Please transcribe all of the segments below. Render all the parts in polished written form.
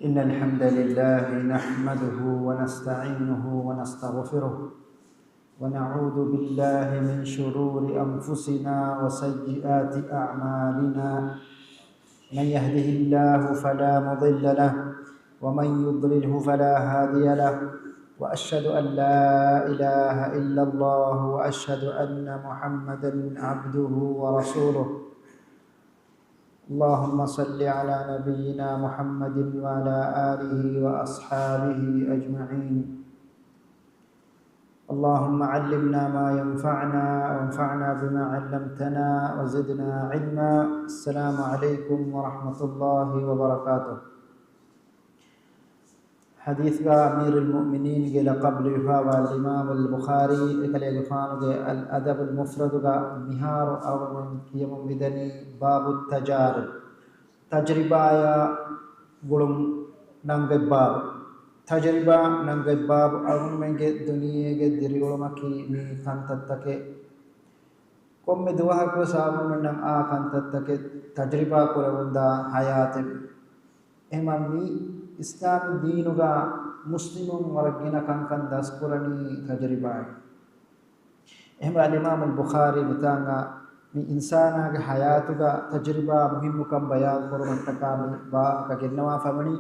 إن الحمد لله نحمده ونستعينه ونستغفره ونعوذ بالله من شرور أنفسنا وسيئات أعمالنا. من يهده الله فلا مضل له ومن يضلله فلا هادي له، وأشهد أن لا إله إلا الله وأشهد أن محمدا عبده ورسوله. اللهم صل على نبينا محمد وعلى آله وأصحابه أجمعين. اللهم علمنا ما ينفعنا وانفعنا بما علمتنا وزدنا علما. السلام عليكم ورحمة الله وبركاته. حديث أمير المؤمنين قال قبل وفاة الإمام البخاري قال الأدب المفرد نهار أو من يوم بدني باب التجارب تجربة قلم ننقب باب تجربة ننقب باب أو من الدنيا قدر يومكي من كنتتك قم دوها كوسام من نم كنتتك تجربة كلوندا حياتك إمامي إسلام دينوغا مسلمون ورجينا كان داسكوراني تجربة. إهم الإمام البخاري بتاعنا من إنسانا حياتوغا تجربة مهم كم بيان كورن تكامل با كجنوا فمني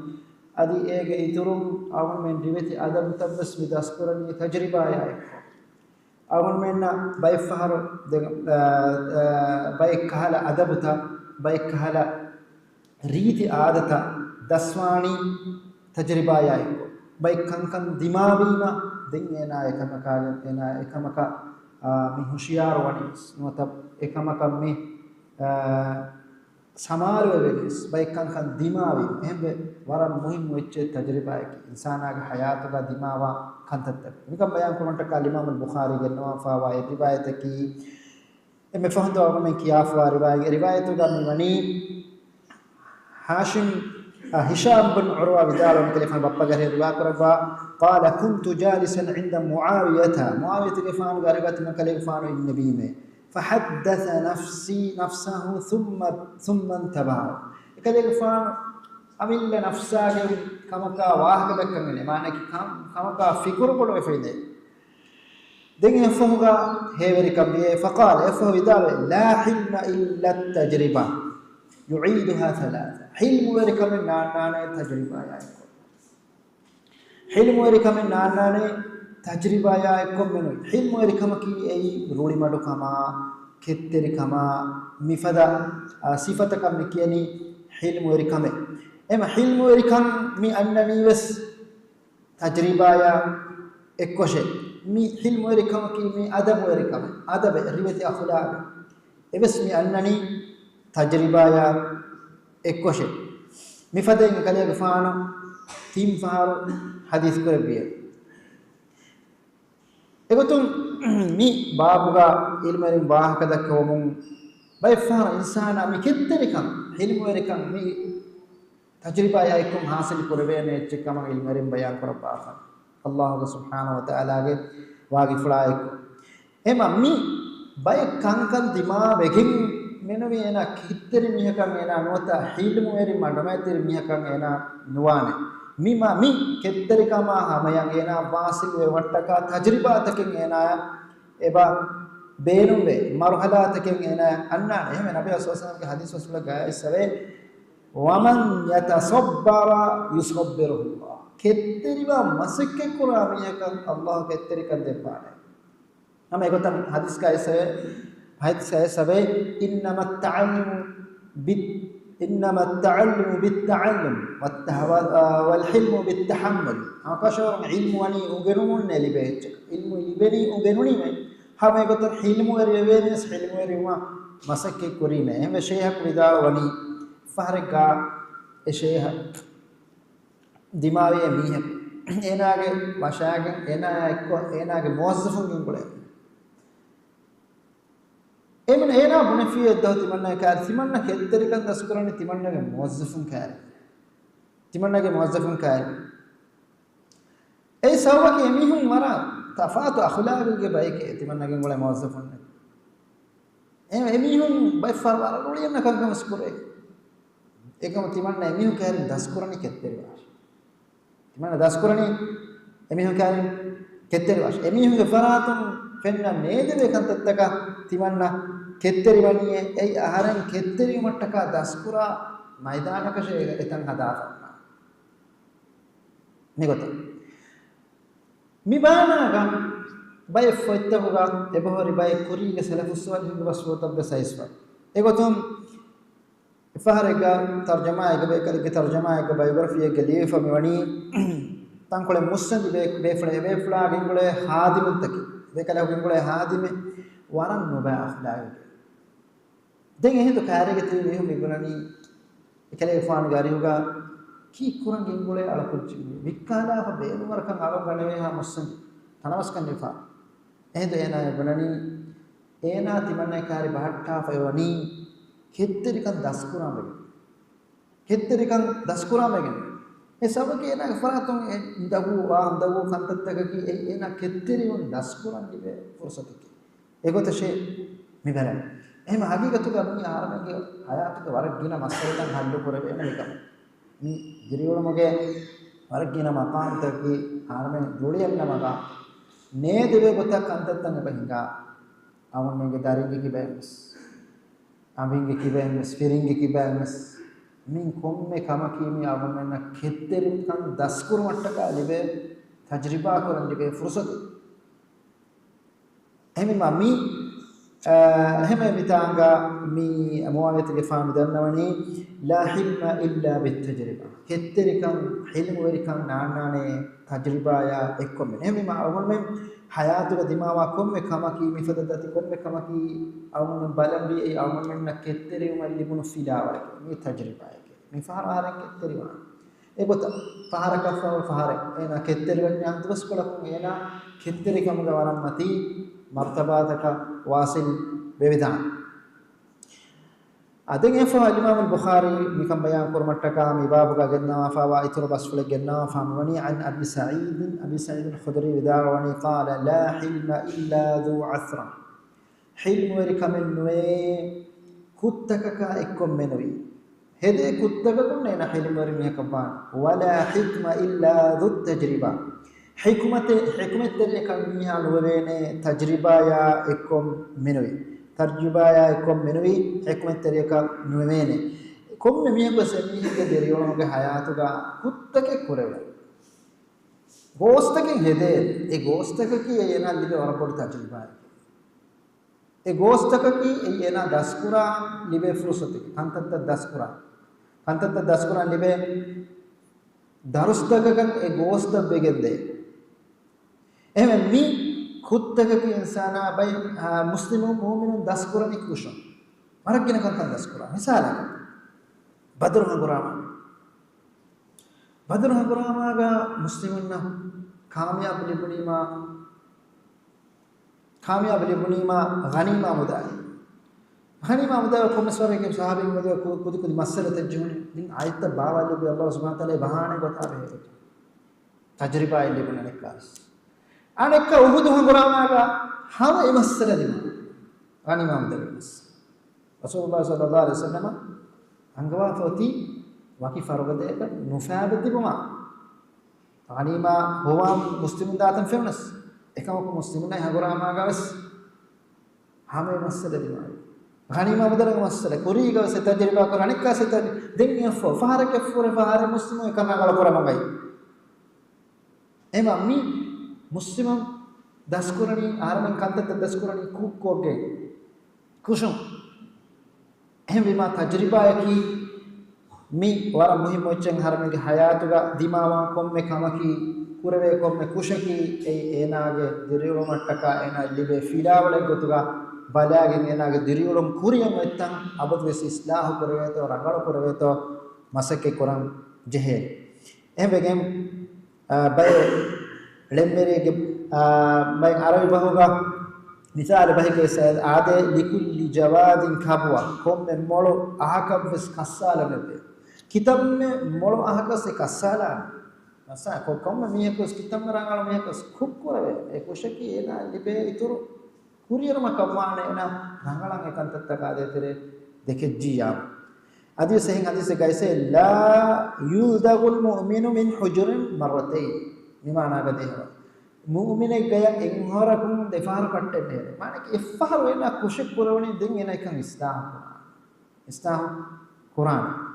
أدي إيجا إتروم أو من ريبة أدب تبس بداسكوراني تجربة يا أو من بايفهر بايكهلا أدبتا بايكهلا ريتي عادتا دسواني تجربة يايكو باي كان دماغيما دينينا إكمكا مي هوشيار ونيس نوتب إكمكا مي سمار وبيس باي كان دماغي هم ورا مهم وجه تجربة إنسانا حياته کا دماغا كنتت نكم بيان كونت الإمام البخاري جنوا فوا رواية كي إم فهمت أو من كياف رواية کا مني هاشم هشام بن عروة بدال ومكلفان بابا غير رواية قال كنت جالسا عند معاوية كلفان غربت مكلفان النبي में فحدث نفسه ثم انتبه كلفان أميل نفسه كما كا واحد بكمله معنى كما كا فكر بلو فيده دين يفهمها هيوري كمية فقال يفهم بدال لا حلم إلا التجربة يعيدها ثلاثة. حلم وركم نانانة تجربة يا إكو حلم وركم نانانة تجربة يا إكو منو حلم وركم كي أي رولي مادو كما كتري كما مفدا صفة كم كياني حلم وركم إما حلم وركم مي أنني بس تجربة يا إكو شيء مي حلم وركم كي مي أدب وركم أدب ريبة أخلاق بس مي أنني تجربة يا إكوشة مفادين كليه غفانو تيم فارو حديث كربيه إغتون مي بابوغا علمين باه كذا كومون بايفار إنسان مي كتريكم حلم وريكم مي تجربة يا إكم حاصل كربيه نيتشكم علمين بيان كرباه الله سبحانه وتعالى واقي فلايك إما مي باي كان دماغ بكين මෙනොවි එන කිත්තර මිහකම් එන නොත හිල්මු එරි මඩමැතිර මිහකම් එන නුවානේ මි කෙත්තරිකම හමයන් එන වාසිල් වේ වට්ටක තජරිබාතකින් එන එබා බේනුම්බේ මර්හලාතකින් එන අන්නාන එහෙම නබි අස්සල්ලාහුගේ හදීස් වල ගායසවේ වමන් යතසබ්බර යුසබ්බිරුල්ලාහ කෙත්තරිවා මසක්කේ කුරා මිහකම් අල්ලාහ කෙත්තරිකන් දෙපානේ නම ඒකතන් හදීස් ගායසවේ سبب إنما التعلم بالتعلم والحلم بالتحمل. أكشور علم وني أجنون اللي بيت علم اللي بني أجنوني من هم يقول حلم وريبينس حلم وريما مسك كورينا هم شيء كريدا وني فهرقا شيء دماغي ميه إناعه مشاعر إناعه موظفون يقولون එමන එනා බුනෆිය දව තිමන්න කාර තිමන්න කෙත්තරිකන් දස්කරන්නේ තිමන්නගේ මුවස්සෆුන් කාර තිමන්නගේ මුවස්සෆුන් කාර ඒ සවකේ මිහුන් මරා තෆාතු අඛලාගගේ බයිකේ තිමන්නගේ ගොල මුවස්සෆුන් එමිහුන් බයි ෆරවර රුලියන කංගම ස්කුරේ එකම තිමන්න එමිහුන් කාර දස්කරන්නේ කෙත්තරිවා mana daskurani emihun kani ketteri wash emihun ge faratun fenna nedeve kantattaka timanna ketteri waniye ei aharan ketteri mattaka daskura maidanaka shega etan hadafanna nigota mibanaga bay foittahuga ebohori bay kuriga salafus wal hindu waswotabbe saiswa egotum faharega tarjama ega be kali tarjama ega biography ega lifa mewani tankole musandi be fla gingole hadimuntaki be kala gingole hadime waran noba akhlaq den ehindu karege tiri mehu migunani ekale faan gariuga ki kurang gingole alapujji vikkala fa beenu warkan alam ganave ha musandi tanawaskan nifa ehindu ena gunani ena timanna kari bahatta fa wani ketterikan daskuramegen e sabake ena faratun ndagu kantattaka ki ena ketteri on daskuran dibe fursatiki egotashe mibaran ehma hagigatuga mi aramage hayatuga warak gina masalan hallu korave enikam mi giriyolumage warak gina maqam taki aramen jodiyanna maga ne debe gotak kantattan bahinga awange daringe kibems ambinge kibems firinge kibems min komme kamakimi awanna ketterin kan daskur mattaka libe tajriba koran libe fursat ehme mami ehme mitanga mi muawiyat ge faam dannawani la hilma illa bit tajriba ketterikan hilm werikan naanane tajriba ya ekkomme ehme ma awanne hayatuga dimawa komme kamaki mifadati komme kamaki awun balambi ay awun na ketteri malibunu filawala mi tajriba yake mi fahara ketteri wa egota fahara kafa fahara ena ketteri wanya antus kola ena ketteri kamga waram mati martabataka wasil bevidan adeng efa imam al-bukhari mikam bayan kurmattaka mi babuga genna fa wa itro basfule genna fa mani an abi sa'id al-khudri widawani qala la hilma illa dhu asra hilm werikamen we kuttaka ekkom menwi hede kuttaka kunne na hilm wer mi kaban wala hikma illa dhu tajriba hikmat ekam mi alwene tajriba ya ekkom menwi tarjubaya ekkom menwi hikmat tereka nuwene komme miyako semihe deriyonge hayatuga kuttake kureva gostake hede e gostake ki ena libe warapod tajriba e gostake ki ena daskura libe fursati kantatta daskura libe darustaka kan e gosta begende ehme mi kuttaka ki insana bay muslimun mu'minun daskurani kushan maragina kan daskura misala badr hagurama ga muslimunna kamyab libunima ghanima mudai ko masware ke sahabi mudai kudi masala tajuni din ayat bawali bi Allah subhanahu wa taala bahane batabe tajriba libunane kas anekka uhud hagurama ga hama imasala dim ghanima mudai rasulullah sallallahu alaihi wasallam angwa foti waki farwadeka nufabati buma ghanima huwa muslimun datan femnas ekam ko muslimun ay hagurama gawas hame masala dimai ghanima mudara masala kuri gawas tajriba ko anikka se den fo fahara ke fahara muslimu ekana gala pura mangai ema mi muslimun daskurani araman kanta daskurani kukkoge kushum ehma tajriba yaki mi wara muhim mochen harmege hayatuga dimawa komme kamaki kurave komme kushaki ei enage diriyulum attaka ena libe filawale gotuga balagen enage diriyulum kuriyam ettan abad wes islah kurave to rangal kurave to masake koram jehe ehbegem bay lemmerege bay arabi bahuga misal bahike sad ade likulli jawadin kabwa komme molo ahakab wes kassala mebe kitab में मोड़ आहा से कसाला ऐसा को कम में ये कुछ किताब में रंगाल में कुछ खूब करे एक कुछ की ये ना लिपे इतुर कुरियर में कमाने ना रंगाल में कंत तक आदे तेरे देखे जी आप hadis sahih hadis kaise la yudagul mu'minu min hujrin marratayn nimana gade mu'mine gaya enhorakun defar kattenne mane ki ifhar wena kushik purawani den ena ikan istah Quran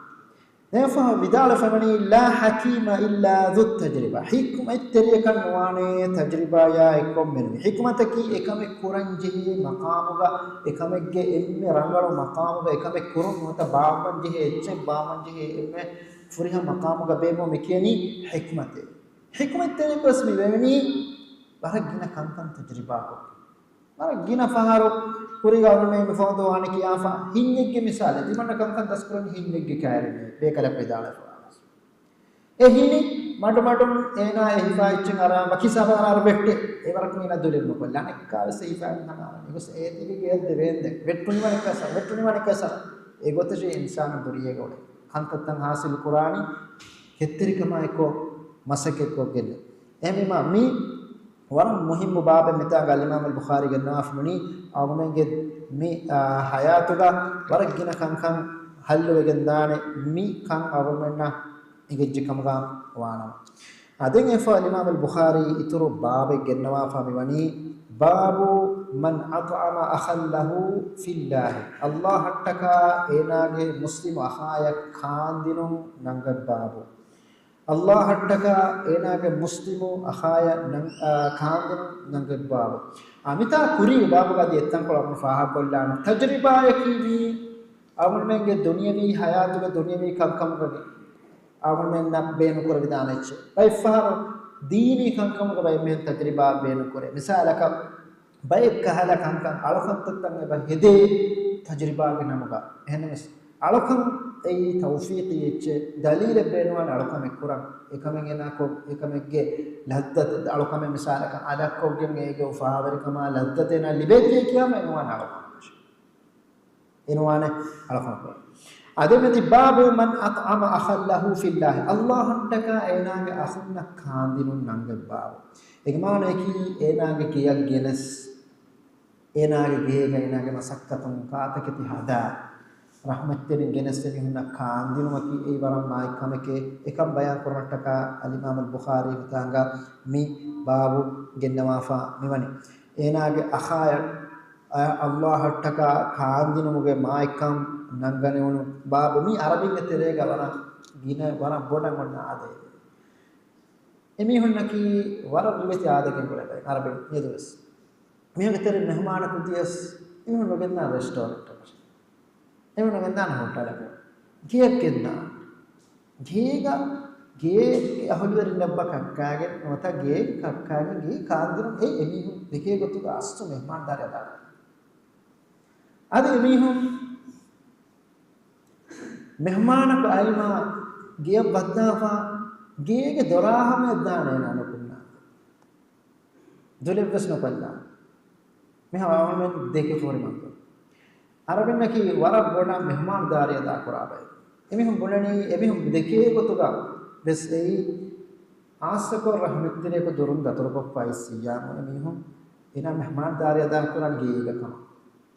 therefore vidala famani la hakima illa dhut tajriba hikma ittarikan wane tajriba ya ekom men hikmataki ekame kuranji maqamuga ekamegge emme rangalu maqamuga ekame kurun mata baamanji ecche baamanji emme furiha maqamuga bemo mekeni hikmate hikmatte kosmi vemeni baragina kankan tajriba ko baragina faharo kuriga me me fondo ane kiafa hinnegge misale dimanna kankan daskuran hinnegge kaarene bekala pedala ehini madum ena ehifa ichen ara bakisaba ara vette evarak mina dulenno kolla nekkawe seifa nana egos etige gedde vende vettuni manikasa egote she insan duriye gole kantan hasil qurani hetterikama eko masake ko gelle emima mi waram muhimmu babe meta gal imam al bukhari ganna afmuni agumenge mi hayatuga waragina kankan hallu gendane mi kan agumenna igejje kamga wana aden efa imam al bukhari ituru babe gennawa fami wani babu man at'ama akhallahu fillah allah hattaka enage muslim ahaya khandinum nangat babu Allah hattaka enage muslimu akhaya khandin nangat babu amita kuri babu gadi ettan ko apna faha kollana tajriba yakini amunenge dunyavi hayatuga dunyavi kankam gadi amunen nabbenu kor vidanache bay faha dini kankam ga bay men tajriba benu kore misalaka bay kahala kankam alakhantan ba hede tajriba ge namuga ehnemes alakhan ei tawfiqi eche dalil beenwan alakam ekkuran ekamen enako ekamegge laddat alakam misalaka adakkogen ege ufaawari kama laddatena libete kiyama enwan alakam enwane alakam ademeti babu man at'ama akhallahu fillah allah handaka enage akhunna khandinun nange babu egmane ki enage kiyak genes enage gehega enage masakkatun kaatakati hada rahmatten geneseni hunna kandinumaki ei waram maikameke ekam bayan korattaka al imam al bukhari tanga mi babu gennawafa miwani enage akhaya allah hattaka kandinumuge maikam nangane wonu babu mi arabin terega wana gina wana bodan wonna ade emi hunnaki wara riveti adake kolay arabin yedus mihege tere mehmana kudiyas emi hunno genna restaurant එවන ගන්දාන හොටලක ගියක් ගෙන්නා ගේග ගේ අහුලවරින් ලබ්බ කක්කාගෙන නොත ගේ කක්කාගෙන ගේ කාන්දුරු ඒ එමිහු දෙකේ ගොතු අස්තු මෙහමාන් දාරයදා අද එමිහු මෙහමානක අයිමා ගේ බද්දාවා ගේගේ දොරාහම දාන නනකුන්නා දුලෙවස් නොකල්ලා මෙහාම දෙකේ ෆෝරිමන්ත arabinaki warab bona mehman dariya da kurabai emihum bolani emihum deke gotuga bes ei asako rahmettire ko durun datur ko paisiya emihum ina mehman dariya da kuran geega kam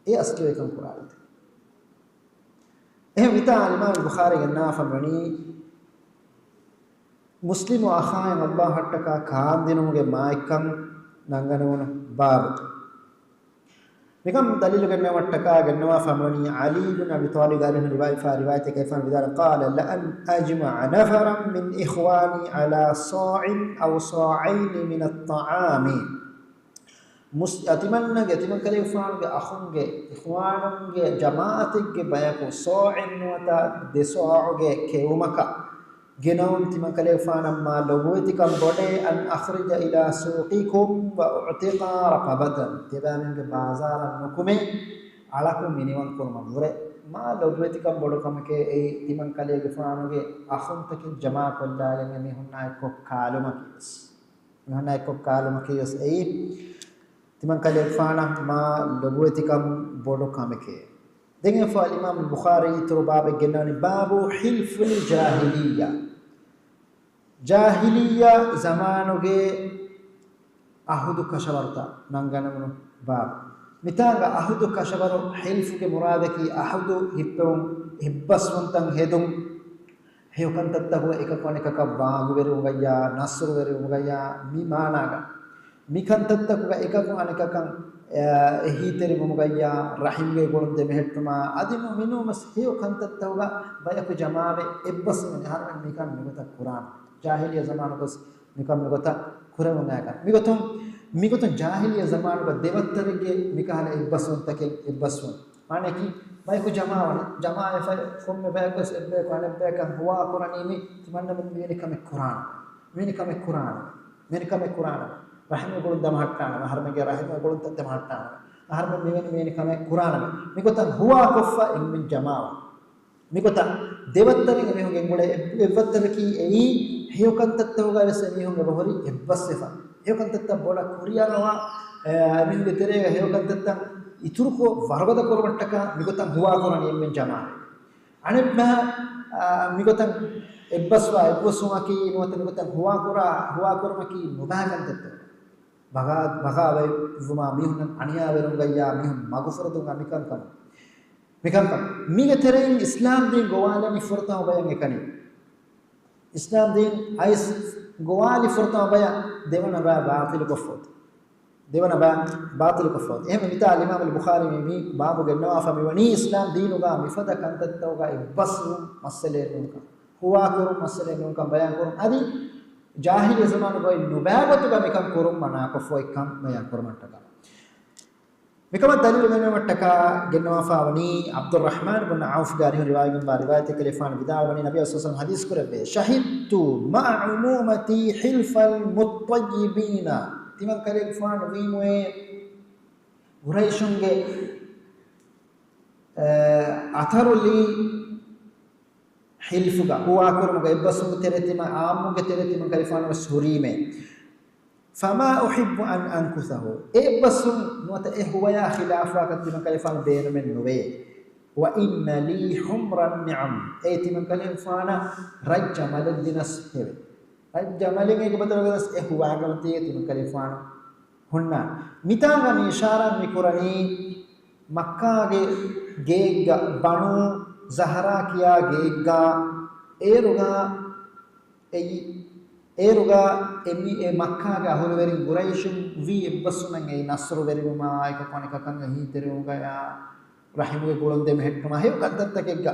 e asli ekam kurai ehm vita imam bukhari ganna famani muslimu akhayan allah hattaka kaandinumuge maikam nanganawuna babu Nikam दलील करने वट्टका गन्नवा फमनी अली बिन अबी तालिब अलैहि रिवायत कैफन बिदार قال لأن أجمع نفرا من إخواني على صاع أو صاعين من الطعام أتمنى أتمنى كلي فان أخون إخوان جماعة بياكو صاع وتا دصاع كيومك جنون تمن كلي فان ما لويتكم بودي أن أخرج إلى سوقكم وأعتق رقبة تبان بازار النكمة علىكم منيوان كرم غير ما لويتكم بودكم كي تمن كلي فان أخون تكين جماعة كلها يعني هنا يكو كالومكيس هنا يكو كالومكيس أي تمن كلي فان ما لويتكم بودكم كي دعنا فالإمام البخاري ترى باب جناني باب حلف الجاهلية جاهلية زمانه أهود كشورتا نانغانمو باب متانغ أهود كشور حلف كمرادك أهود هبهم ibbaswantan hedum heyukantatta huwa ekakwanekaka baagu veru gaya nasru veru gaya mi managa mikantatta kuga ekakwanekakan ehiteri mumugaya rahimge golde mehettuma adinu minumas heyukantatta huga bayaku jamaave ibbaswan harman mikan migota quran jahiliya zamanukos mikan migota kurawnaga migoton jahiliya zamanuga devattarige mikala ibbaswan take ibbaswan maneki bayaku jamaa fa komme bayakos ebbe ko anebbe kan huwa quranimi timanna meni kame quran rahim golda mahattana harmege rahim golda tatte mahattana harme meni kame quran migotan huwa koffa min jamaa migotan devattarige mehoge ngole evvattarki ei heyukantattawga wese mihunge bahori ebbassefa heyukantatta bola kuriyanawa mihuge terega heyukantatta ituruko vargada korwattaka migotan huwa korani emmen jamaa anebba migotan ebbasumaki nuwata migotan huwa kormaki mubahakantatta baga vai vuma mihun aniya verungaya mihun magufurdunga mikan mige tereng islam din gowala ni furta bayan ekani islam din ais gowali furta baya devana ba baatil kofot එහෙම විතර ඉමාම් අල්-බුඛාරි මේ බාබු ගන්නවා ෆමිවනි ඉස්ලාම් දීනුගා මිෆද කන්තත්තෝගා ඉබ්බස්රු මස්සලේ නුක හුවා කරු මස්සලේ නුක බයන් කරු අදි ජාහිලිය සමාන බයි නුබෑගතුගා මිකම් කරු මනා කොෆෝ එකම් මයන් කරමට්ටක මිකම දලිල වෙනවට්ටක ගන්නවා ෆාවනි අබ්දුර් රහ්මාන් ඉබ්න් අවෆ් ගාරි රිවායගෙන් බා රිවායත් කලිෆාන් විදාවනි නබි සල්ලල්ලාහු අලයිහි හදීස් කරබේ ශහිද්තු මා උමූමති හිල්ෆල් මුත්තයිබීන timan kare faan wiimoe uraishunge atharuli hilfuga huwa kurmuga ibbasunge teretima aamuge teretima kare faan surime fama uhibbu an ankuthahu ibbasun nuata huwa khilafa katima kare faan beenumen nuwe wa inna li humran ni'am timan kare faana rajja madadinas heve ajjamalenge ke badalagadas huwa galtiye tin kalifan hunna mitanga ni ishara mi kurani makka ge geegga banu zahra kiya geegga eruga emi e makka ga holveri quraishum vi ebbasumen e nasru veruma ekapani kakanga hiteruga ya rahimu golonde mehettuma he kaddatta kegga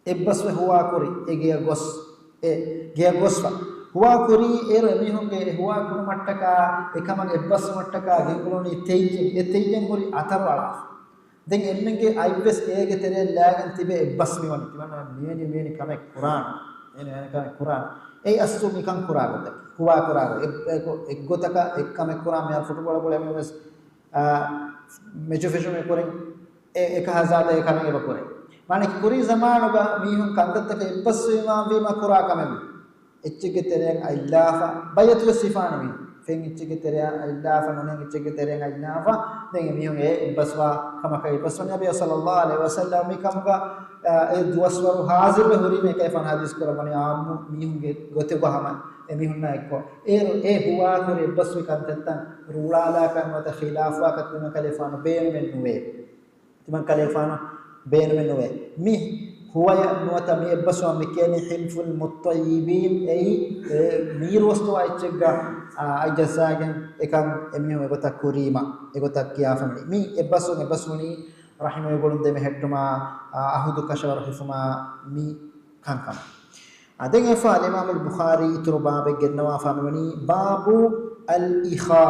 ebbaswe huwa kori ege gos giya goswa huwa kuri ero mihunge huwa kuru mattaka ekamage ebbas mattaka genguloni teyjen hori atarwala den ennenge ibs ege tere lagan tibe ebbas miwani tiwana meni kame quran ei asu mikan quragoda huwa qurago eggotaka ekkame quran me football bol ms mecho me koren 1000 ekame eba koren mane kuri zamanuga mihun kandattaka ebbaswima vima qura kamem echchige tereng aillafa bayatu sifani mi fen echchige tereng aillafa nonen echchige tereng aillafa den mihun e ebbaswa kamaka ebbaswa nabi sallallahu alaihi wasallam mi kamga e duwaswaru hazir be huri me kayfan hadis korabani amu mihunge gote bahama e mihunna ekko e huwa kuri ebbaswi kandatta rulala kanwata khilafa katma kalifan beemen nuwe timan kalifan بين منوي مي هو نوتا مي بسوا مكاني حلف المطيبين اي مير وستو ايچگا اجساگن ekam emmi egota kurima egota kiyafamni mi ebbasuni rahimu golunde me hettuma ahudu kashawar hifuma mi kankam aden efa imam al-bukhari itru babe gennawa famani babu al-ikha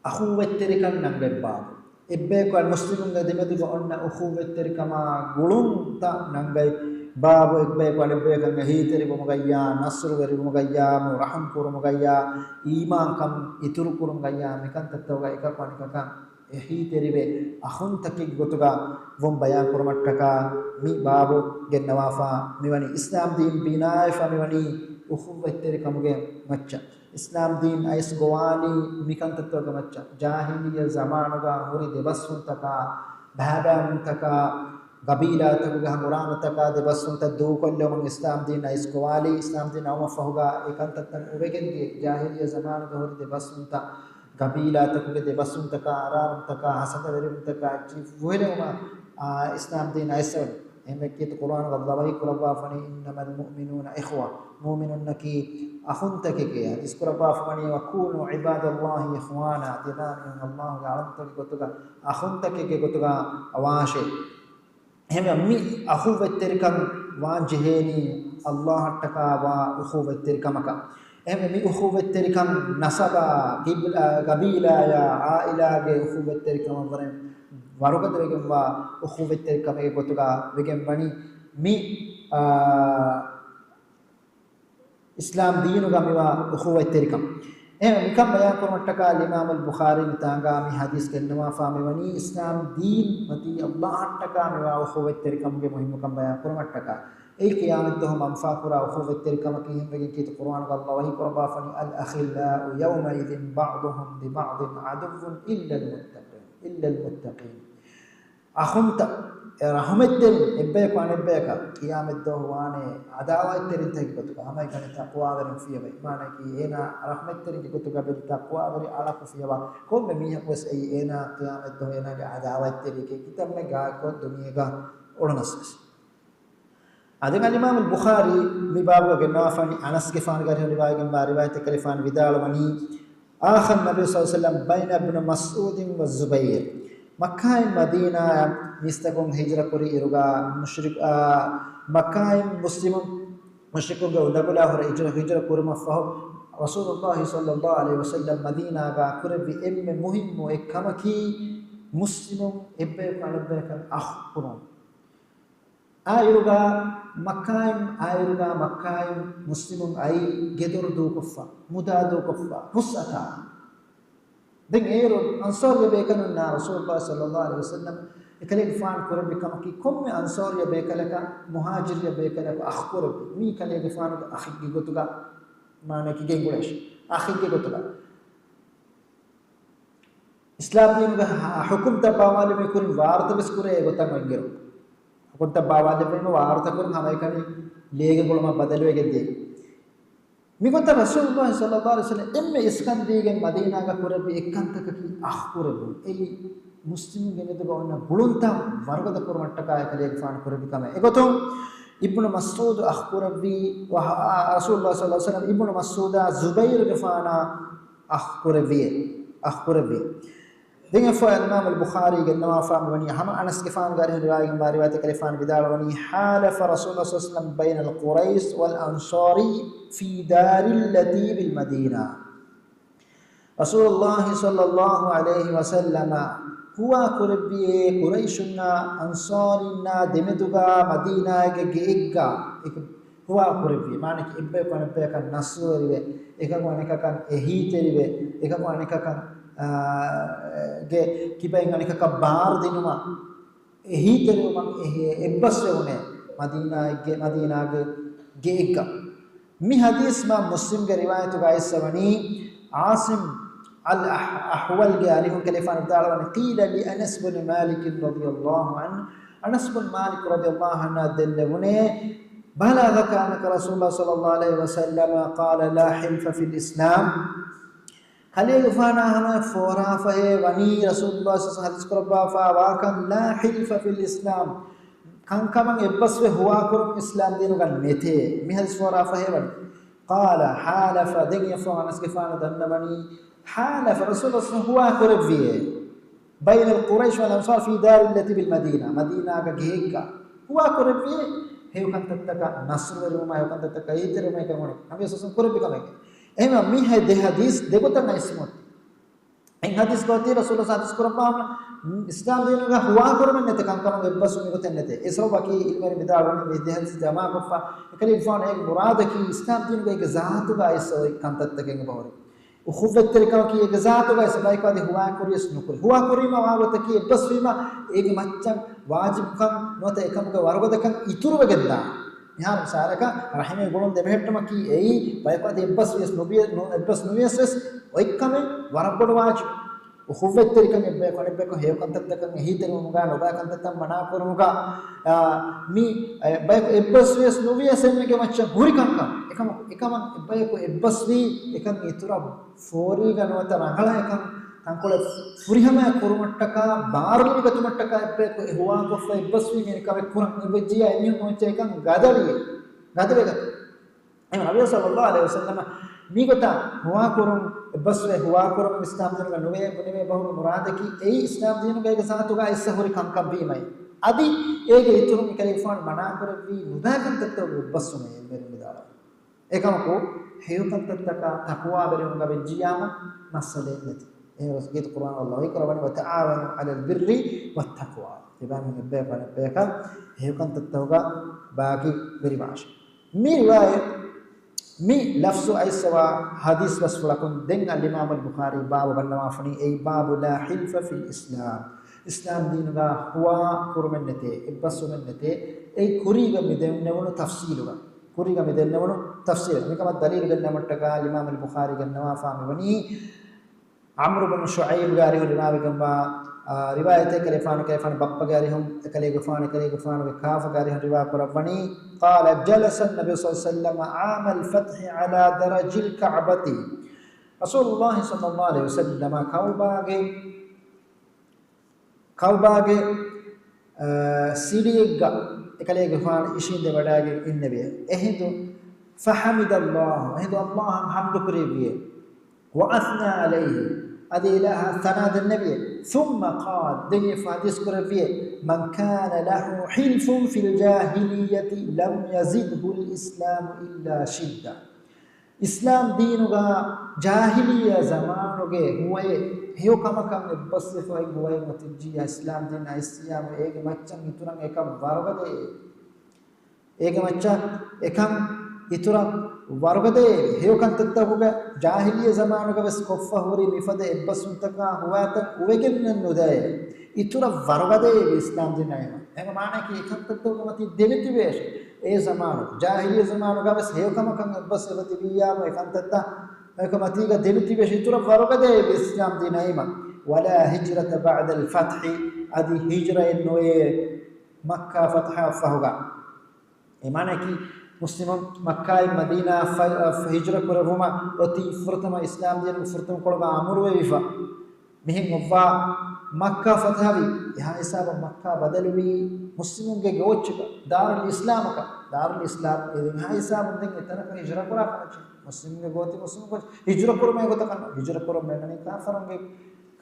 akhuwetterikan nange babu ebbe ko muslimun ga demadu ko onna ukhuwetterikama gulunta nange babu ebbe ko ebbe kan hiteri bomagaya nasru veri bomagaya raham kuru bomagaya iman kam ituru kuru bomagaya mekan tattawga ekapanikaka hiteri be akhun takki gotuga vom bayan kurumattaka mi babu gennawafa miwani islam din binai fa miwani ukhuwetterikamuge macca islam din ais gowani mikan tattwa macca jahiliya zamanuga hori debasun taka bhaban taka gabila taka quran taka debasun ta do kollo man islam din ais gowali islam din awma fahuga ekan tattan ubegen jahiliya zamanuga hori debasun ta قبيلة تكوك دبسون تكا أرام تكا حسد ورم تكا أجيب وهلما إسلام دين أيسر هم كيت القرآن غضبه كربا فني إنما المؤمنون إخوة مؤمن نكي أخنتك كي حديث كربا فني وكونوا عباد الله إخوانا تدان إن الله يعلم تك كتوك أخنتك كي كتوك أواشي هم مي أخوة تركم وانجهني الله تكا وأخوة تركمك هم مي أخوة تركم نسبا قبيلة يا عائلة أخوة تركم ورم warukat wegen wa ukhuwette kame gotuga wegen bani mi islam deenu game wa ukhuwette rikam mikam bayan komattaka imam al bukhari tanga mi hadis kenwa faame wani islam deen mati allah taka me wa ukhuwette rikam ge muhim kam bayan komattaka ei qiyamat do manfa kura ukhuwette rikam ki himge ki qur'an ga allah wahi qurba fani al akhilla yawma idhin ba'dhum li ba'd aduwwun illa al muttaqin أخنت رحمة دل إبّيك وان إبّيك قيام الدهوانة عداوة ترين تيجي كتوك هم يكون تقوى ورم فيه بي ما نكى هنا رحمة ترين تيجي كتوك بالتقوى وري على كفيه با كم مية بس أي هنا قيام الدهوانة عداوة ترين كتاب من جاء كود دنيا جا أورنسس هذا الإمام البخاري مبابو جنافني أنس كفان غيره رواية كلفان بدال وني آخر النبي صلى الله عليه وسلم بين ابن مسعود والزبير مكة مدينة مستقون هجرة كوري إروغا مشرك مكة مسلم مشركون جودا بلا هو هجرة كوري مفهوم رسول الله صلى الله عليه وسلم مدينة غا كوري بإم مهم وإكمكي مسلم إبّي كان أخبرون آيروغا مكة مسلم أي جدر دو كفا مدا دو كفا حسّتا دين ايرو انصار يبيكن رسول الله صلى الله عليه وسلم اكلين فان كورب كمكي كم انصار يبيكلك مهاجر يبيكلك اخبر مي كلي فان اخي غوتغا معنی کی گنگولش اخي غوتغا اسلام دین حکم تباوال میں کن وارت بسکرے غوتا منگرو حکم تباوال میں وارت کن ہمے کنی لیگ گولما بدل وگدے ميقول رسول الله صلى الله عليه وسلم إما إسكندرية مدينة كورب إكانتك كي أخبرب أي مسلم جنده بعنا بلونتا ورقة كورماتك أي كليك فان كورب كمان إقطعهم ابن مسعود أخبرب ورسول الله صلى الله عليه وسلم ابن مسعود زبير كفانا أخبرب دين فا الإمام البخاري جنوا فام وني هم أنس كفان قاره رواية كلفان بدال وني حالف رسول الله صلى الله عليه وسلم بين القريش والأنصار في دار التي بالمدينة رسول الله صلى الله عليه وسلم هو قربي قريشنا أنصارنا دمدغا مدينة جيجا هو قربي معنى إبّي كان إبّي كان نصر ربي إكا كان إهيت ربي إكا كان गे किबाई गनिका का बार दिनुमा यही तेरुमा एब्बसे उन्हें मदीना गे एक मी हदीस में मुस्लिम के रिवायत का ऐसा बनी आसिम अल अहवल के अली को कलिफान ताला ने क़ील लि अनस बिन मालिक रज़ियल्लाहु अन्हु अनस बिन मालिक रज़ियल्लाहु अन्हु दल्लुने बलगक अन रसूलुल्लाह सल्लल्लाहु अलैहि वसल्लम قال لا حلف في الإسلام خليل فانا هنا فورا فهي وني رسول الله صلى الله عليه وسلم فواكن لا حلف في الإسلام كان كمان يبص هو كرم إسلام دينه كان نته مهز فورا فهي وني قال حالف دنيا فانا سكفانا دنبني حالف رسول الله صلى الله عليه وسلم هو كرب فيه بين القريش والأنصار في دار التي بالمدينة مدينة كهيكا هو كرب فيه هي كان تتكا نصر وما هي كان تتكا يتر ما يكمل نبي صلى الله عليه وسلم كرب كمان اما مي ہے دے حدیث دیکھو تا نائسمت ان حدیث کوتی رسول اللہ حدیث کربا اسلام دین کا ہوا کرن نتے کان کان بس می کوتے نتے اسرو باقی علم بدع ون دے حدیث جمع کفا کلی فون ایک مراد کی اسلام دین کا ایک ذات کا اس کان تت کے بہر اخوت طریقہ کی ایک ذات کا اس بائی کا ہوا کریس نکر ہوا کری ما واوت کی بس ویما ایک مچن واجب کم نتے کم کا ورگد کم اتور وگدا यहाँ सारे का रहीमे गुणों देवहेट में कि यही बाइक वाले एब्बस वियस नोबियस एब्बस नोबियस वैक्का में वरबड़ वाच وخوفت تركن بيكو هيو كنت تكن هيتر مغا نوبا كنت تم منا كرمغا مي بيكو ابسويس نوبيا سمك مچ هوري كنكا එකම බයකෝ එබ්බස්වි එකන් ඊතුර ෆෝරි ගනවත රහල එකන් තංකොල පුරිහම කුරුමට්ටක බාරලි ගතුමට්ටක එබ්බේකෝ එහුවා කොෆ එබ්බස්වි මේකම කුරන් එබ්බජිය එනිය මොච්ච එකන් ගදලිය ගදලක එම නබිය සල්ලල්ලාහු අලයිහි වසල්ලම මීගත හුවා කුරුම් එබ්බස්වි හුවා කුරුම් ඉස්ලාම් දිනක නුවේ පුනේ බහු මුරාදකි ඒ ඉස්ලාම් දිනක ඒක සාතුගා ඉස්ස හොරි කංකම් වීමයි අදි ඒගේ ඊතුරු මිකලිෆාන් මනා කරවි මුදාකන් තත්ත එබ්බස්වි මෙන්න දාලා එකමකෝ හේයුකන්තක තක්වා බරිමුග වෙජ්ජියාම මස්සලෙන්නති ඒ රසගීත කුර්ආන අල්ලාහ් කරවන වතආවන අලල් බිර්රි වත්තක්වා ඉබාම මෙබ්බේ පනපේක හේයුකන්තතෝග බාකි පරිභාෂ මේ රිවාය මේ ලෆ්සු අයිසවා හදීස් වස්ෆලකුන් දෙන් අල් ඉමාම් අල් බුඛාරි බාබ බන්නවා ෆනි ඒ බාබ ලා හිල්ෆ ෆිල් ඉස්ලාම් ඉස්ලාම් දීනුගා හුවා කුරුමෙන්නතේ ඉබ්බසුමෙන්නතේ ඒ කුරීග මෙදෙන්නවණු තෆ්සීලුගා kuriga medennawanu tafsir mikama dalil gannamataka imam al-bukhari gannawa faamivani amr ibn shu'aib gari riwaayat gamba riwayat kalifan bappa gari hum kale gufan ve kaf gari riwayat korabani qala jalasa an-nabi sallallahu alaihi wasallam aam al-fath ala daraj al-ka'bati rasulullah sallallahu alaihi wasallam kaubage sidiyegga එකලේ ගෆාන ඉෂින් දෙවඩාගේ ඉන්නබිය එහෙදු فحمدallah එහෙදු අල්ලාහ් හම්දු කරේවිය وأثنى عليه أدي لها ثناء النبي ثم قال دنيا فاديس كربيه من كان له حلف في الجاهلية لم يزده الإسلام إلا شدة إسلام دينك جاهلية زمانك هو هيو كما كم بس فاي هو متجي إسلام دين إسلام एक मच्छम इतुरंग एकम वारगदे एक मच्छा एकम इतुरंग वारगदे हेयो कंतत्ता होगा जाहिलिया ज़माने का बस कोफ़ा होरी मिफ़दे बस उनका हुआ तक उवेगन नुदाय इतुरंग वारगदे इस्लाम दिन आया है माने कि एक कंतत्ता को मती देवती वेश ए ज़माने जाहिलिया ज़माने का बस हेयो कमा कम बस वती बिया में कंतत्ता كما تيجا دلتي بشيتورا فارقة الإسلام دينايما ولا هجرة بعد الفتح أدي هجرة إنه مكة فتح فهوغا إيمانا كي مسلم مكة مدينة هجرة كرهما وتي فرتما إسلام دين فرتما كلها أمور ويفا مهم مفا مكة فتحوي यहाँ हिसाब मक्का बदलवी मुस्लिमों के गोच दार इस्लाम का दार इस्लाम यहाँ हिसाब उनके तरह का हिजरा करा करना चाहिए मुस्लिम के गोती मुस्लिम को हिजरा करो मैं गोता करना हिजरा करो मैं नहीं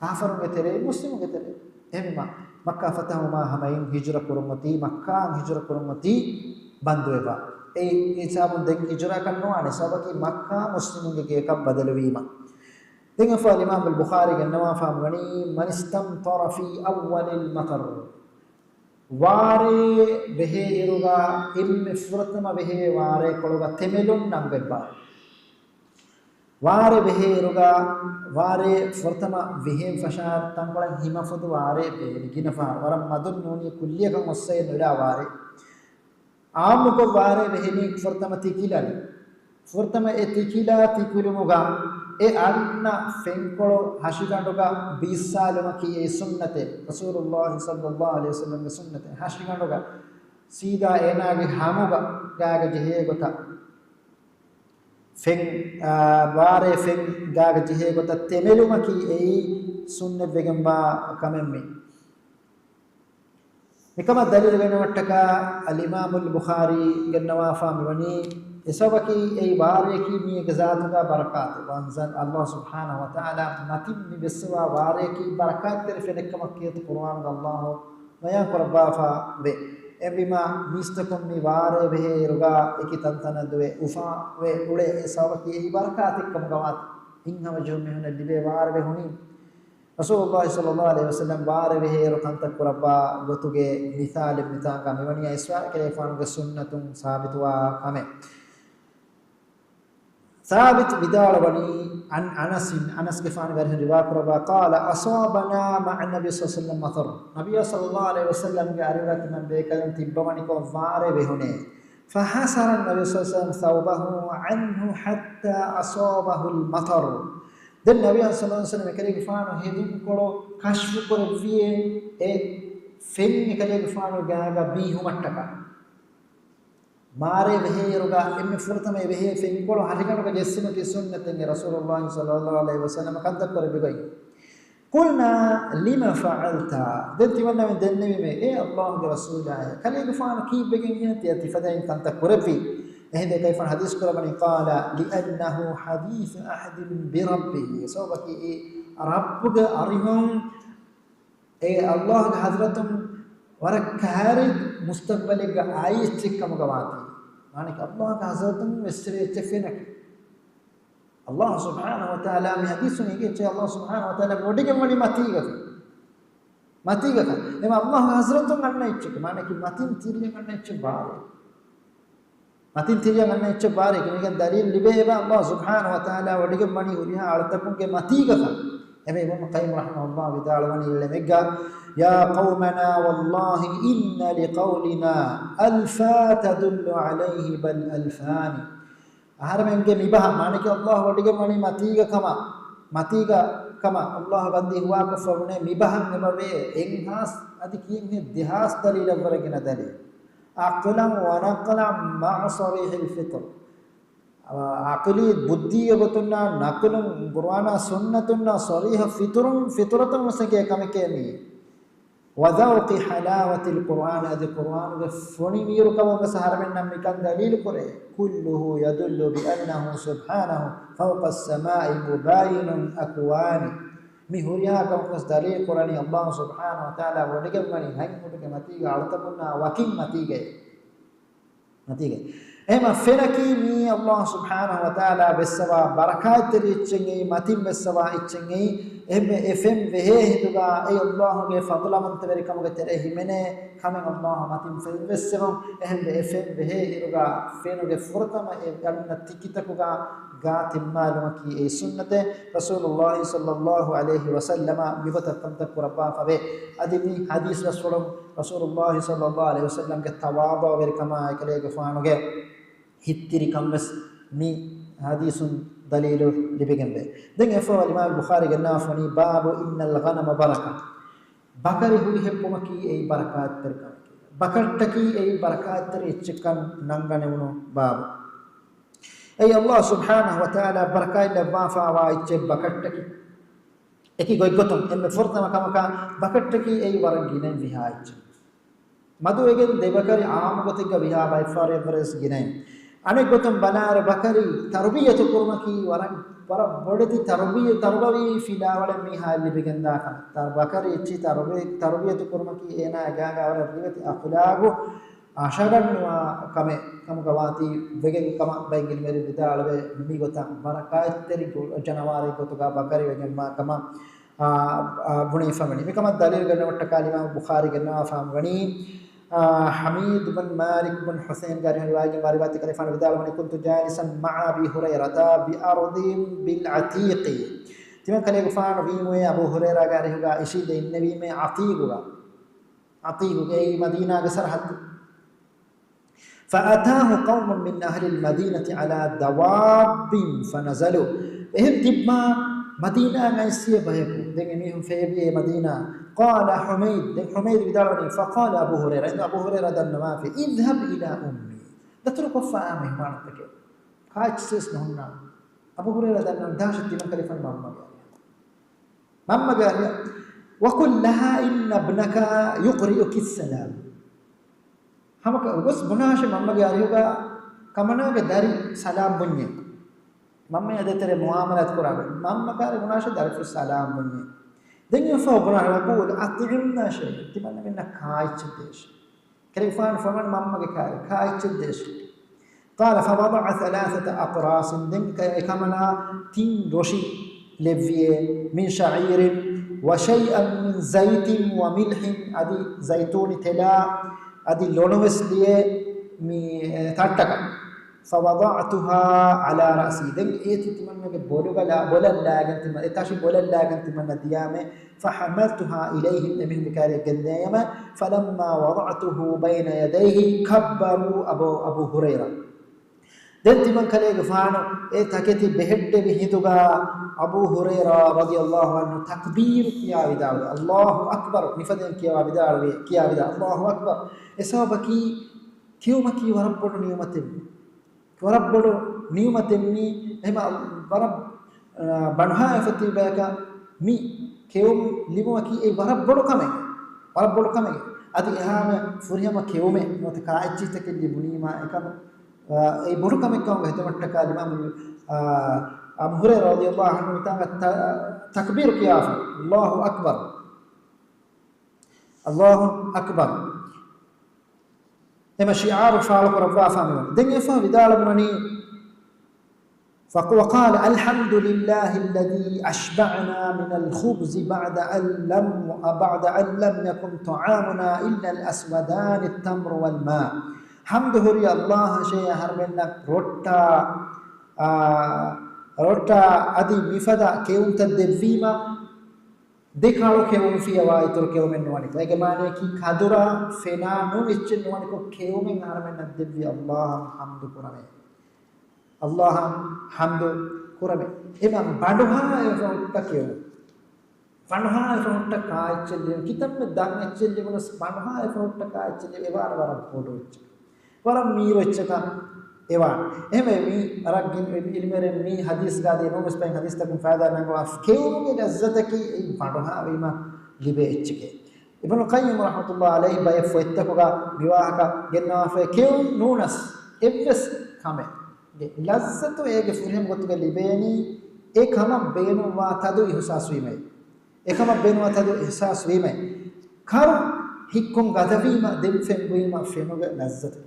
काफरों के तेरे मुस्लिमों के तेरे एम मक्का फतह हुआ हमें हिजरा करो मती मक्का हिजरा करो मती बंद हुआ ए हिसाब उनके हिजरा करना आने सब की मक्का मुस्लिमों के कब बदलवी मां dengan fa Imam al-Bukhari gannawa famani man istamtara fi awwal al-matar ware behe iruga imme furatma behe ware koluga temelun nambebba ware behe iruga ware furatma behe fashar tankola himafudu ware be ginafa waram madun noni kulliyaka mossay nida ware amuko ware behe ni furatma tikilani furatma etikila tikulumuga ए अन्ना फेंकोलो हाशिगांडोगा 20 साल की ये सुन्नत है रसूलुल्लाह सल्लल्लाहु अलैहि वसल्लम की सुन्नत है हाशिगांडोगा सीधा एना के हामुगा गागे जहे गोता फेंग बारे फेंग गागे जहे गोता तेमेलुमा की ए सुन्नत बेगंबा कमेम्मी निकमा दलील गनवटका अल इमाम अल बुखारी गन्नवा फामिवनी इसबकी ए वारे की मी गजातुगा बरकत वंजन अल्लाह सुब्हानहु व तआला नतिम बिसवा वारे की बरकत तरफ नकमकियत कुरान अल्लाह वया करबाफा वे एबिमा मिस्तकम मी वारे वे रुगा एकी तंतन दुवे उफा वे उड़े इसबकी ए बरकत कम गवात इंहम जो में न दिबे वार वे हुनी रसूलुल्लाह सल्लल्लाहु अलैहि वसल्लम वारे वे रुकन तक करबा गतुगे मिसाल मिता का मेवनिया इसवा के फान के सुन्नतुन साबित वा हमें ثابت بدال بني عن أنس كفان غير رواية ربا قال أصابنا مع النبي صلى الله عليه وسلم مطر نبي صلى الله عليه وسلم قال من بكلم تبمني كفار بهونه فحسر النبي صلى الله عليه وسلم ثوبه عنه حتى أصابه المطر den nabiyan sallallahu alaihi wasallam ekale gifano hedun kolo kashfu korviye e fen ekale gifano gaga bi humattaka mare veheruga emme furtame vehe fen kolo harikanoga jessumati sunnaten rasulullah sallallahu alaihi wasallam kantak korbigai qulna lima fa'alta den tiwanna men denne me e allah ge rasulullah kale gifano ki begen yati ati fadain kantak korbi هذا كيف الحديث كرمني قال لأنه حديث أحد بربه صوبك ربك أرهم الله حضرتهم ورك هارد مستقبلك عايشتك كم قواتي يعني الله حضرتهم مستريت فينك الله سبحانه وتعالى من حديث يجي الله سبحانه وتعالى وديك مني ماتيك لما الله حضرتهم أننا يجيك معنى كي ماتين تيري أننا يجيك بارو matin tiriyan anna ecce bare kinigan dalil libeba Allah subhanahu wa ta'ala wadige mani huriha artakun ke matiga ka ebe ibn qayyim rahimahullah bidalwani lemega ya qaumana wallahi inna liqawlina alfa tadullu alayhi bal alfani aharmenge mibaha manike Allah wadige mani matiga kama Allah bandi huwa ka fawne mibaha mebe enhas adi kiyen dihas dalil waragina dalil عقلا ونقلا مع صريح الفطر عقلي بدي يبتنا نقل قرآن سنة صريح فطرة مسكي كم كمي وذوق حلاوة القرآن هذا القرآن فني ميرو كم مسهر من نمكان دليل قرآن كله يدل بأنه سبحانه فوق السماء مباين أكوان مهوريا كم قص دليل قرآن الله سبحانه وتعالى ونجم مني هاي مدك ماتيجا علتكنا وكيم ماتيجا اما فنكي مي الله سبحانه وتعالى بالسوا بركات تريچنگي ماتيم بالسوا اچنگي ام افم وهيدغا اي الله کے فضل من تبركم گتره منه كم الله ماتيم بالسوا ام افم وهيدغا فينو فرتما ان تكيتكوغا غاتم معلومكي اي سنت رسول الله صلى الله عليه وسلم بيبتكنت قربا فبه ادمي حديث رسول الله صلى الله عليه وسلم کے تواضع ورکما کلے گفانوگے hittiri kammas mi hadithun dalilu libigembe den efo imam bukhari ganna fani babu innal ghanama baraka bakari hui heppumaki ei barakat terka bakattaki ei barakat ter ichkan nangane uno babu ei allah subhanahu wa taala barakai le bafa wa iche bakattaki eki goigotum emme fortama kamaka bakattaki ei waragine vihaich madu egen debakari aamugotiga viha by for everest ginain अनेक गोतम बनार बकरी तरबियत कुर्मकी वरन पर बड़ती तरबवी फिलावले मी हाली बिगंदा का तर बकरी इच्छी तरबियत कुर्मकी एना गागा वर रिवति अखलागु आशागन्वा कम गवाती वेगे कम बैंगिल मेरे बिदालवे मी गोता बरकायत तेरी जनवारे गोतगा बकरी वेगे मा कम बुनी फमनी मी कम दलील गन्ना वटकालिमा बुखारी गन्ना फाम गनी حميد بن مالك بن حسين قال رواية رواية كلفان بدال من كنت جالسا مع أبي هريرة بأرض بالعتيق تمام كلفان في أبو هريرة قال هو إشيد النبي من عتيق أي مدينة بسرحة فأتاه قوم من أهل المدينة على دواب فنزلوا إهم تبما مدينة نيسية بهيكو دعينيهم في مدينة قال حميد بدارني فقال أبو هريرة إن أبو هريرة دن ما في اذهب إلى أمي تترك فامه ما نتك كايت سيسنهن أبو هريرة دن داشت من كلفان ماما قال وقل لها إن ابنك يقرئك السلام هم بس بناش ماما قال يوغا كمانا بداري سلام بني ماما يدتر معاملات قرآن ماما قال بناش داري السلام بني دنيا فوقنا يقول أطعمنا شيء تبغى منا كايتش الدش كلفان فمن ماما كايتش الدش قال فوضع 3 أقراص دنك كمنا تين روشي لفيه من شعير وشيئا من زيت وملح أدي زيتون تلا أدي لونوس ليه مي تاتك فوضعتها على رأسي دنك تمنى بولا لا جنت إتاشي بولا لا جنت من الديامة فحملتها إليه من بكاري الجنيمة فلما وضعته بين يديه كبروا أبو هريرة دنتي من كليك فانو تكتي بهد بهدوغا أبو هريرة رضي الله عنه تكبير كيا بدال الله أكبر نفدين كيا بدال الله أكبر إسابكي كيومكي وربنا نيومتين وربنا نيومتني هم ورب بنها فتي بيكا مي كيوم لموكي أي وربنا كمين أدي إهام فريما كيومه نوتكايتشي تكلي بنيما إكام أي بورو كمين كم بهتم التكالي ما أبو هريرة رضي الله عنه تكبير كيافة الله أكبر إما شعار فعلك ربنا فامي دنيا فهم بدال بني وقال الحمد لله الذي أشبعنا من الخبز بعد أن لم يكن طعامنا إلا الأسودان التمر والماء حمد هري الله شيء هرمنا روتا أدي مفدا كيوم تدفيما دكارو كيوم في أوايتر كيوم نواني لكن ما نكى كادورا فينا نوميتش نواني كو كيوم هرمنا دفي الله حمد كرامه الله حمد كرامه إمام بندوها يفوت كيوم بندوها يفوت كايتشلي كتاب में दांग चलले मनस बंदहा يفوت كايتشلي एवार पोडोच वरम मीरोच का एवार एमे मी अरगिन इल्मेरे मी हदीस गा दे नोमस पे हदीस तक फायदा न को केवम के लज्जत की बंदहा विमा लिबे इचके इब्न qayyim rahmatullah alayhi bay foittakoga viwahaka genna fe keum nunas evs kame ලස්සතු ඒගේ ෆුරියම් ගොතුගේ ලිබේනි ඒකම බේනවා තදු ඉහසස් වීමයි ඒකම බේනවා තදු ඉහසස් වීමයි කර හික්කුම් ගදවීම දෙම්ෆෙන් වීම ෆෙනුගේ ලස්සතු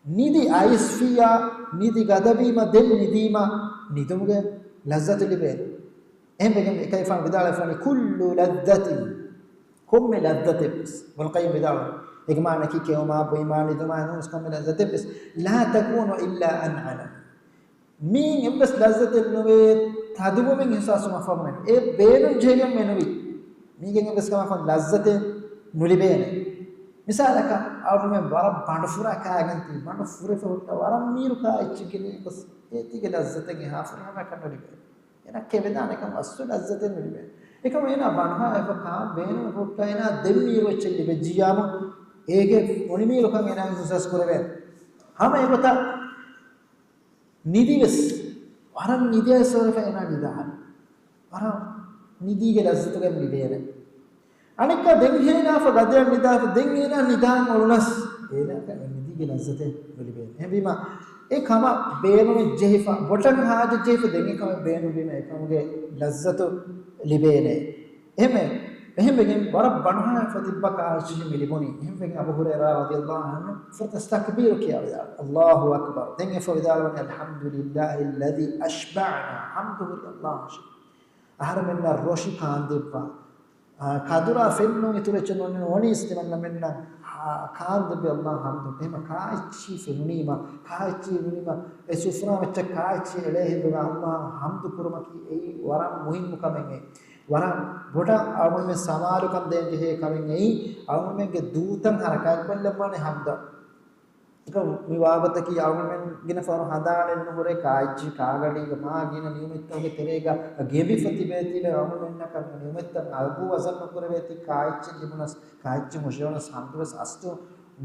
නිදි අයිස්ෆියා නිදි ගදවීම දෙම් නිදීම නිදුමුගේ ලස්සතු ලිබේ එහෙම බෙගම් එකයි ෆාන් විදාලා ෆානි කුල්ලු ලද්දතින් කොම්ම ලද්දතෙස් වල් කයිම් විදාලා إجماعنا كي كيوما بإيمان دمانه مسكمل لذة بس لا تكون إلا أنعنا مين بس لذة النويت هذا من إحساس ما فهمنا إيه بينهم جيلهم منوي مين بس كمان فهم لذة نولي بينه مثالك أو من بارا باندفورا كأجنتي باندفورة فوتا بارا ميرو كأيش كني بس إيه تيجي لذة كي هافر هما كان نولي بينه هنا كيفنا أنا كم أصل لذة نولي بينه إيه كم هنا بانها إفكار بينه فوتا هنا دم ميرو تشيل بيجيامو ඒකේ මොනිමි ලොකම් එනන් සුසස් කරවේ හැම ඒකත නිදිවස් වරන් නිදියස් වරෆ එන නිදාන වරන් නිදිගේ ලස්සතක නිදේන අනික දෙංගේනා ෆගදයන් නිදාන දෙංගේනා නිදාන් ඔලනස් ඒනක නිදිගේ ලස්සත වෙලිබේ හැබීම ඒ කම බේනු ජෙහිෆා බොටන් හාජ ජෙහිෆ දෙංගේ කම බේනු බිම එකමගේ ලස්සත ලිබේනේ එහෙම එහෙම බෙගෙන් බර බණහා ෆතිබ්බක ආශිෂ මිලිබොනි එහෙම බෙගෙන් අබු හුරයිරා රදියල්ලාහු අන්හු ෆතස්තක්බීරු කියා විදා අල්ලාහු අක්බර් දෙන් ෆවිදාල වනි අල්හම්දුලිල්ලාහි الذي අෂ්බඅනා හම්දුහු අල්ලාහ් අහරමෙන්න රෝෂි කාන්දෙප්පා කදුරා ෆෙන්නෝ ඉතුරු චනොන්න ඕනි ඉස්තමන්න මෙන්න කාන්දෙප්පා අල්ලාහ් හම්දු එහෙම කායිචි ෆෙනුනීම කායිචි නුනීම ඒ සුෆ්‍රා වෙච්ච කායිචි එලෙහි දුනා අල්ලාහ් හම්දු කුරුමකි ඒ වරම් මුහිම්ම කමෙන් वरा बोटा आवन में समालु कम देंगे है कमेंगे ही आवन में के दूतन हरकत पर लम्बाने हमदा इको विवाहत की आवन में गिन फर हदाने नोरे काजी कागड़ी मा गिन नियमित के तेरेगा गेबी फति बेती ने आवन में न कर नियमित अल्बु वजन न करे बेती काजी लिमनस काजी मुशोन सांतवस अस्तु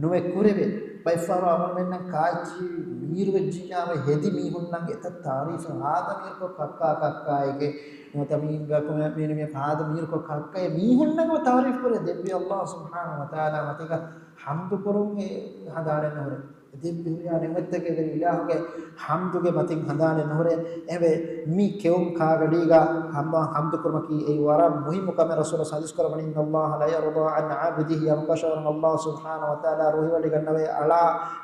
नुवे कुरेबे बैफारो आवन में न काजी मीर वज्जिया में हेदी मी हुन्नंग एत तारीफ आदमीर को कक्का एके नतमीन गकुम मेने में फाद मीर को कक्का मी हुन्नंग वो तारीफ करे देबी अल्लाह सुब्हानहु व तआला मतिका हम्द करूंगे हदाने नोरे देबी हुया निमत्त के इलाह के हम्द के मतिक हदाने नोरे एवे मी केउम कागडीगा हम्द करमकी ए वरा मुहिम कम रसूल हदीस करबनी अल्लाह ला यरदा अन अब्दिही यमकशर अल्लाह सुब्हानहु व तआला रोही वडी गन्नवे अला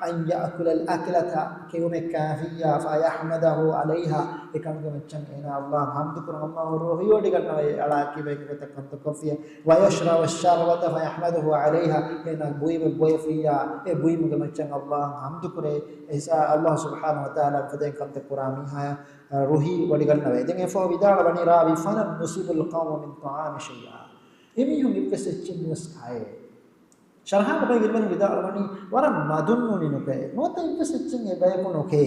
अन याकुल अल अकलता केउम काफिया फयहमदहु अलैहा एकम के मचन एना अल्लाह हम्द कर अल्लाह रोही वडी गन्नवे अला की बे के तक कफिया वयशरब الشربة فيحمده عليها एना बुई फिया ए बुई के मचन अल्लाह हम्द करे ऐसा अल्लाह सुब्हानहु व तआला फदे कम तक कुरामी है रोही वडी गन्नवे देंगे फो विदाल बनी रावी फन मुसीबुल कौम मिन तआम शैया एमी हम इपसे चिन्नस खाए शरहा बे गिरबन विदाल बनी वर मदुन्नु निनुके नोते इपसे चिन्ने बे को नोके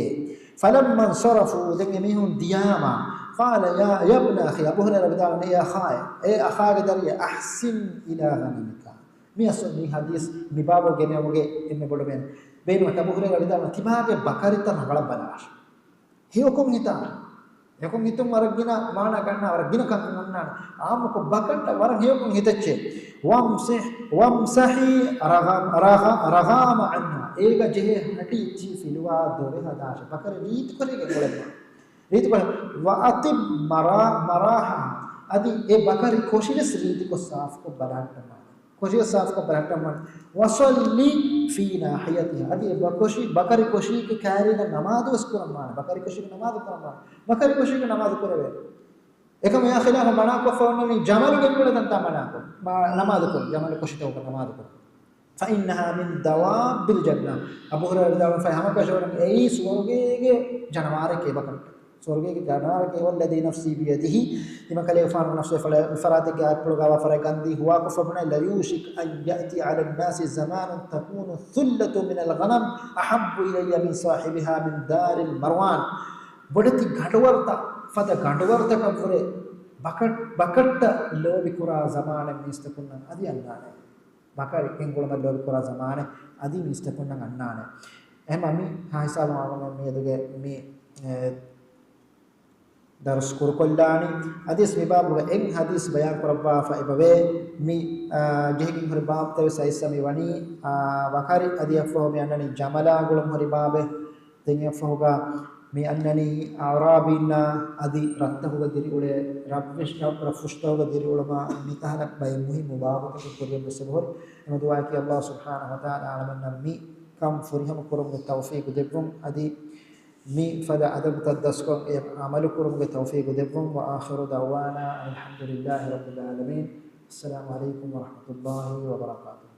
فلما انصرفوا دنيمهم دياما قال يا ابن أخي أبو هريرة بدأ يا أخاي إيه أخاك دري أحسن إلى غنمك ميسوني حديث مبابو جنياموجي إمي بولبين بين أبو هريرة بدأ تباعك بكاري تنغلا بلاش هيوكم هتا يكون هتم ورجنا ما نكنا ورجنا كنا آمك بكرت ورن هيوكم هتشة وامسحي رغام عنها إيجا جه هتي تي في لوا دوره هداش بكر ريت كله كله ريت كله وأتب مراها أدي إيه بكر كوشيس ريت كو صاف كو برات تمان كوشيس صاف كو برات تمان وصلي في ناحيتها أدي بكر كوشي كارينا نماذ وسكون مان بكر كوشي نماذ كون مان بكر كوشي نماذ كونه එකම යා ඛිලාෆ මනාකෝ ෆෝන්නි ජමල් ගෙන්වල දන්තා මනාකෝ නමාද කෝ ජමල් කොෂිතෝ කර නමාද කෝ فإنها من دواب الجنة أبو هريرة دعوة فهم كشورن أي سورجي جنوارك بكر سورجي جنوارك والذي نفسي بيده لما كله فان نفسه فراتك أبلغ وفرقندي هو كفرنا لا يوشك أن يأتي على الناس زمان تكون ثلة من الغنم أحب إلي من صاحبها من دار المروان بدتي غدورتا فدا غدورتا كفره بكت لو بكرا زمان مستكنا أدي أنانه bakari kenggola madlo kora zamane adi mista kunna annane emami haisa maama me duge me dars kurkollani hadis me babu en hadis bayan korba fa ibawe mi jehkin hori bab taw saisa mi wani bakari adi afo me annani jamala gulum hori babe tenya foga mi annani arabina adi rattahuga diri ule rabvishna rafushtahuga diri ulama mitahana bay muhim babu ko koriyam sebor ema du'a ki Allah subhanahu wa ta'ala alamanna mi kam furiham kurum tawfiq debum adi mi fada adab tadaskon e amalu kurum tawfiq debum wa akhiru da'wana alhamdulillahi rabbil alamin assalamu alaikum wa rahmatullahi wa barakatuh